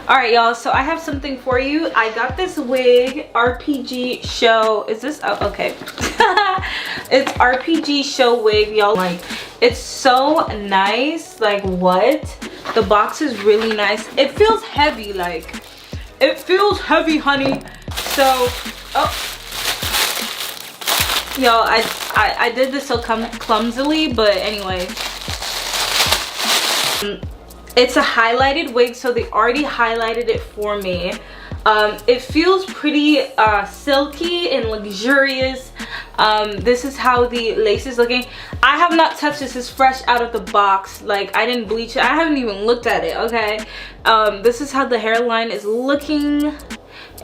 All right, y'all, so I have something for you. I got this wig, Rpgshow. Is this, oh, okay. It's Rpgshow wig, y'all. Like, it's so nice. Like, what? The box is really nice. It feels heavy, like, it feels heavy, honey. So, oh, y'all, I did this so clumsily, but anyway. It's a highlighted wig, so they already highlighted it for me. It feels pretty silky and luxurious. This is how the lace is looking. I have not touched this. It's fresh out of the box. Like, I didn't bleach it. I haven't even looked at it, okay? This is how the hairline is looking.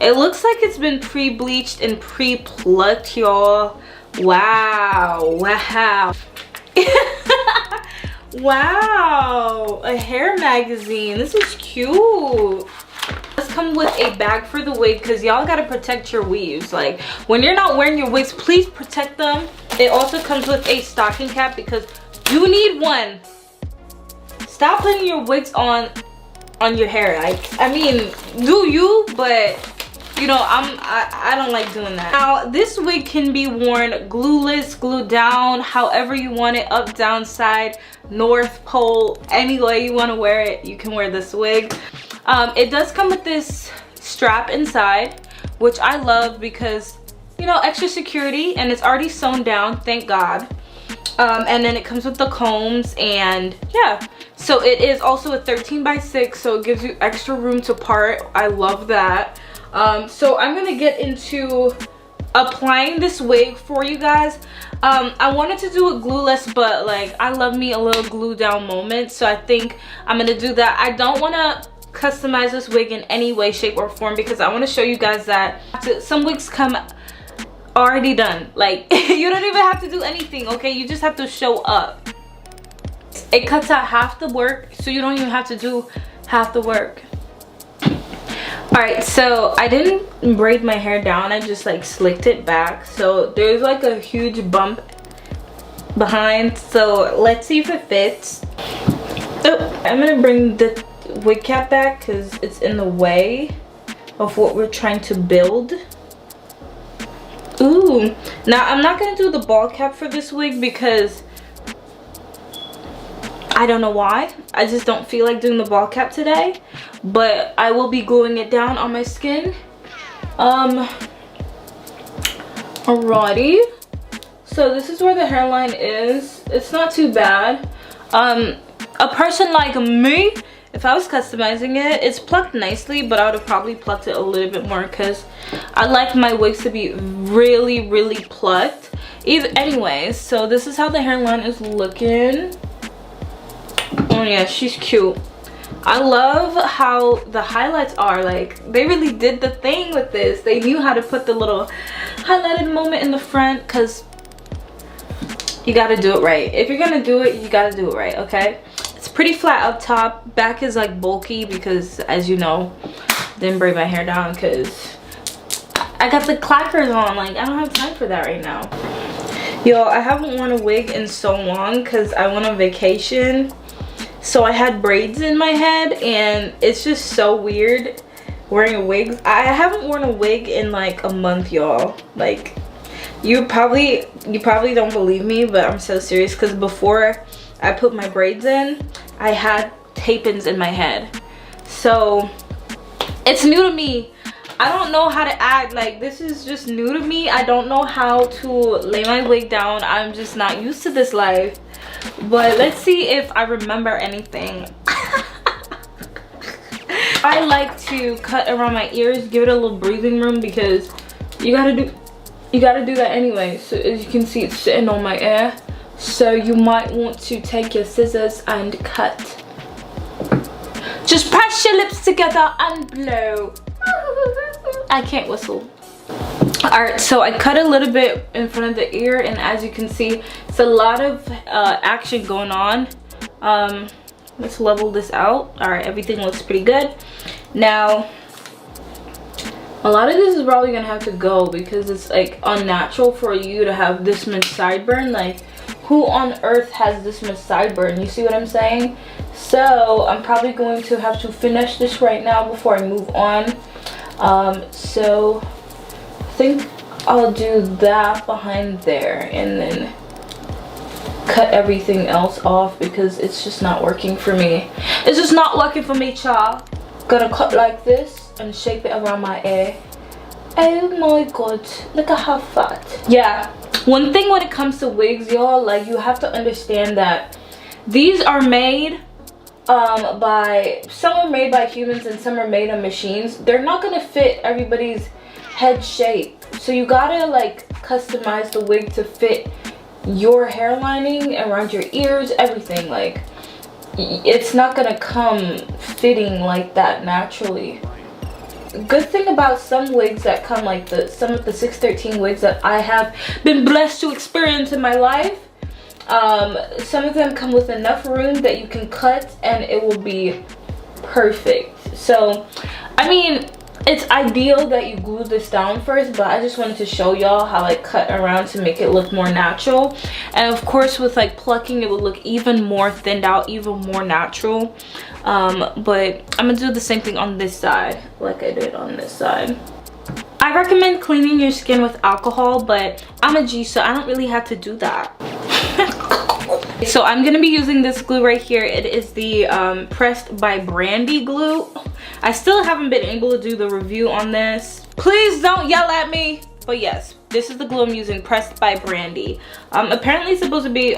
It looks like it's been pre-bleached and pre-plucked, y'all. Wow. Wow. Wow, a hair magazine. This is cute. Let's come with a bag for the wig, because y'all gotta protect your weaves. Like, when you're not wearing your wigs, please protect them. It also comes with a stocking cap, because you need one. Stop putting your wigs on your hair. Like, I mean, do you, but you know, I don't like doing that. Now, this wig can be worn glueless, glued down, however you want it, up, down, side, north pole, any way you want to wear it, you can wear this wig. It does come with this strap inside, which I love because, you know, extra security, and it's already sewn down, thank God. And then it comes with the combs, and yeah. So it is also a 13x6, so it gives you extra room to part. I love that. So I'm gonna get into applying this wig for you guys. I wanted to do it glueless, but like, I love me a little glue down moment, so I think I'm gonna do that. I don't want to customize this wig in any way, shape, or form, because I want to show you guys that some wigs come already done. Like, you don't even have to do anything, okay? You just have to show up. It cuts out half the work, so you don't even have to do half the work. Alright, so I didn't braid my hair down, I just like slicked it back. So there's like a huge bump behind, so let's see if it fits. Oh, I'm gonna bring the wig cap back because it's in the way of what we're trying to build. Ooh, now I'm not gonna do the ball cap for this wig because I don't know why. I just don't feel like doing the ball cap today. But I will be gluing it down on my skin. Alrighty. So this is where the hairline is. It's not too bad. A person like me, if I was customizing it, it's plucked nicely, but I would have probably plucked it a little bit more because I like my wigs to be really, really plucked. Anyways, so this is how the hairline is looking. Oh yeah, she's cute. I love how the highlights are. Like, they really did the thing with this. They knew how to put the little highlighted moment in the front, because you gotta do it right. If you're gonna do it, you gotta do it right, okay? It's pretty flat up top. Back is like bulky because, as you know, didn't braid my hair down because I got the clackers on. Like, I don't have time for that right now. Yo, I haven't worn a wig in so long because I went on vacation. So I had braids in my head, and it's just so weird wearing a wig. I haven't worn a wig in like a month, y'all. Like, you probably don't believe me, but I'm so serious, because before I put my braids in, I had tape-ins in my head. So it's new to me. I don't know how to act. Like, this is just new to me. I don't know how to lay my wig down. I'm just not used to this life. But let's see if I remember anything. I like to cut around my ears, give it a little breathing room, because you gotta do that anyway. So as you can see, it's sitting on my ear, so you might want to take your scissors and cut. Just press your lips together and blow. I can't whistle. Alright, so I cut a little bit in front of the ear, and as you can see, it's a lot of action going on. Let's level this out. Alright, everything looks pretty good. Now, a lot of this is probably gonna have to go because it's like unnatural for you to have this much sideburn. Like, who on earth has this much sideburn? You see what I'm saying? So I'm probably going to have to finish this right now before I move on. So I think I'll do that behind there and then cut everything else off because it's just not working for me. It's just not working for me, child. Gonna cut like this and shape it around my ear. Oh my god, look at how fat. Yeah, one thing when it comes to wigs, y'all, like, you have to understand that these are made some are made by humans and some are made on machines. They're not gonna fit everybody's head shape, so you gotta like customize the wig to fit your hairlining around your ears, everything. Like, it's not gonna come fitting like that naturally. Good thing about some wigs that come like some of the 613 wigs that I have been blessed to experience in my life, some of them come with enough room that you can cut and it will be perfect. So I mean, it's ideal that you glue this down first, but I just wanted to show y'all how I cut around to make it look more natural. And of course with like plucking, it would look even more thinned out, even more natural. But I'm gonna do the same thing on this side like I did on this side. I recommend cleaning your skin with alcohol, but I'm a G, so I don't really have to do that. So I'm gonna be using this glue right here. It is the Pressed by Brandy glue. I still haven't been able to do the review on this. Please don't yell at me. But yes, this is the glue I'm using, Pressed by Brandy. Apparently it's supposed to be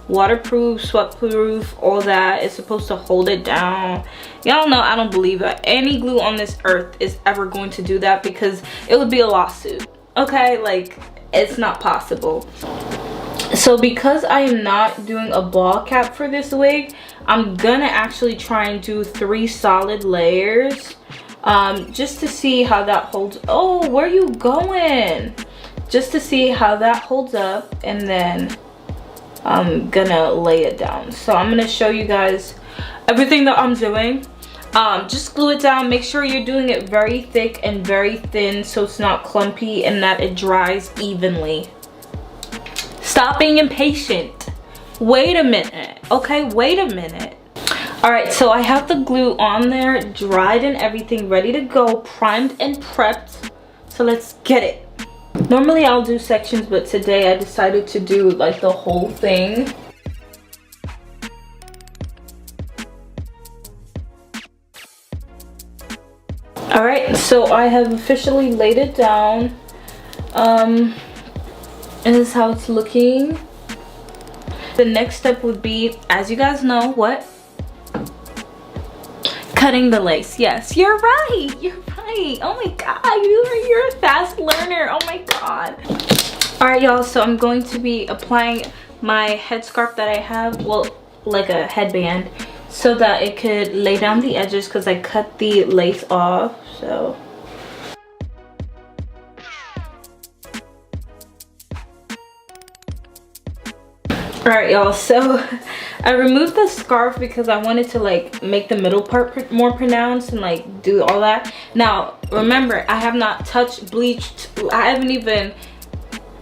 waterproof, sweat-proof, all that. It's supposed to hold it down. Y'all know I don't believe that any glue on this earth is ever going to do that, because it would be a lawsuit. Okay, like, it's not possible. So because I am not doing a ball cap for this wig, I'm gonna actually try and do 3 solid layers, just to see how that holds. Oh, where are you going? Just to see how that holds up, and then I'm gonna lay it down. So I'm gonna show you guys everything that I'm doing. Just glue it down. Make sure you're doing it very thick and very thin so it's not clumpy and that it dries evenly. Stop being impatient. Wait a minute. Okay, wait a minute. All right, so I have the glue on there, dried and everything, ready to go, primed and prepped. So let's get it. Normally I'll do sections, but today I decided to do like the whole thing. All right, so I have officially laid it down. And this is how it's looking. The next step would be, as you guys know, what? Cutting the lace. Yes, you're right. You're right. Oh my god, you're a fast learner. Oh my god. All right, y'all. So I'm going to be applying my headscarf that I have, well, like a headband, so that it could lay down the edges because I cut the lace off. So. Alright y'all, so I removed the scarf because I wanted to like make the middle part more pronounced and like do all that. Now remember, I have not touched, bleached, I haven't even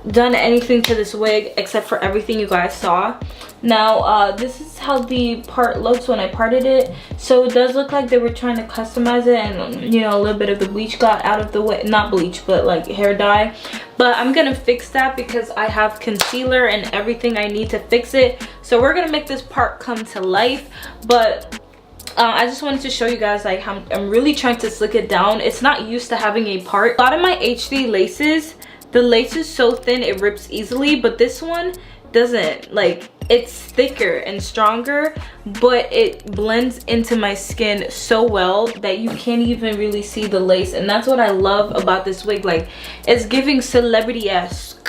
done anything to this wig except for everything you guys saw. Now this is how the part looks when I parted it. So it does look like they were trying to customize it, and you know, a little bit of the bleach got out of the way. Not bleach, but like hair dye. But I'm gonna fix that because I have concealer and everything I need to fix it. So we're gonna make this part come to life. But I just wanted to show you guys like how I'm really trying to slick it down. It's not used to having a part. A lot of my HD laces, the lace is so thin it rips easily, but this one doesn't. Like, it's thicker and stronger, but it blends into my skin so well that you can't even really see the lace. And that's what I love about this wig. Like, it's giving celebrity-esque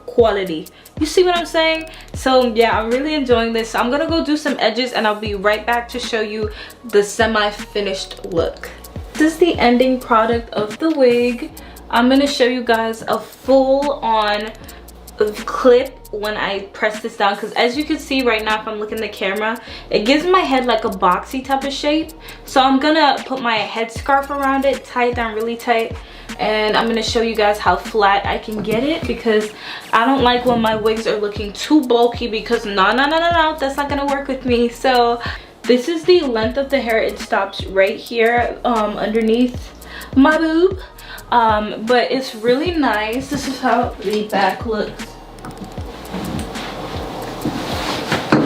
quality. You see what I'm saying? So yeah, I'm really enjoying this. So I'm gonna go do some edges and I'll be right back to show you the semi-finished look. This is the ending product of the wig. I'm gonna show you guys a full-on clip when I press this down, because as you can see right now, if I'm looking at the camera, it gives my head like a boxy type of shape. So I'm gonna put my headscarf around it, tie it down really tight, and I'm gonna show you guys how flat I can get it, because I don't like when my wigs are looking too bulky, because no, that's not gonna work with me. So this is the length of the hair. It stops right here underneath my boob, but it's really nice. This is how the back looks.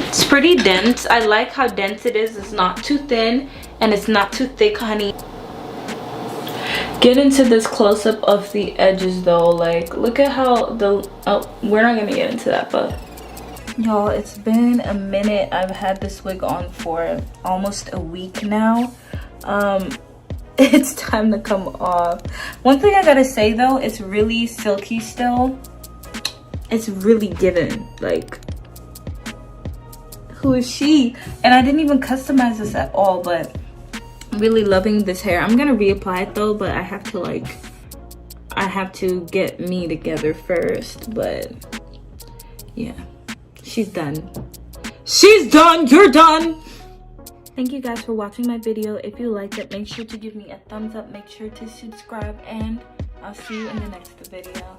It's pretty dense. I like how dense it is. It's not too thin and it's not too thick, honey. Get into this close-up of the edges though. Like, look at how the, oh, we're not gonna get into that, but y'all, it's been a minute. I've had this wig on for almost a week now. It's time to come off. One thing I gotta say though, it's really silky still. It's really given, like, who is she? And I didn't even customize this at all, but I'm really loving this hair. I'm gonna reapply it though, but I have to get me together first. But yeah, she's done. She's done. You're done. Thank you guys for watching my video. If you liked it, make sure to give me a thumbs up, make sure to subscribe, and I'll see you in the next video.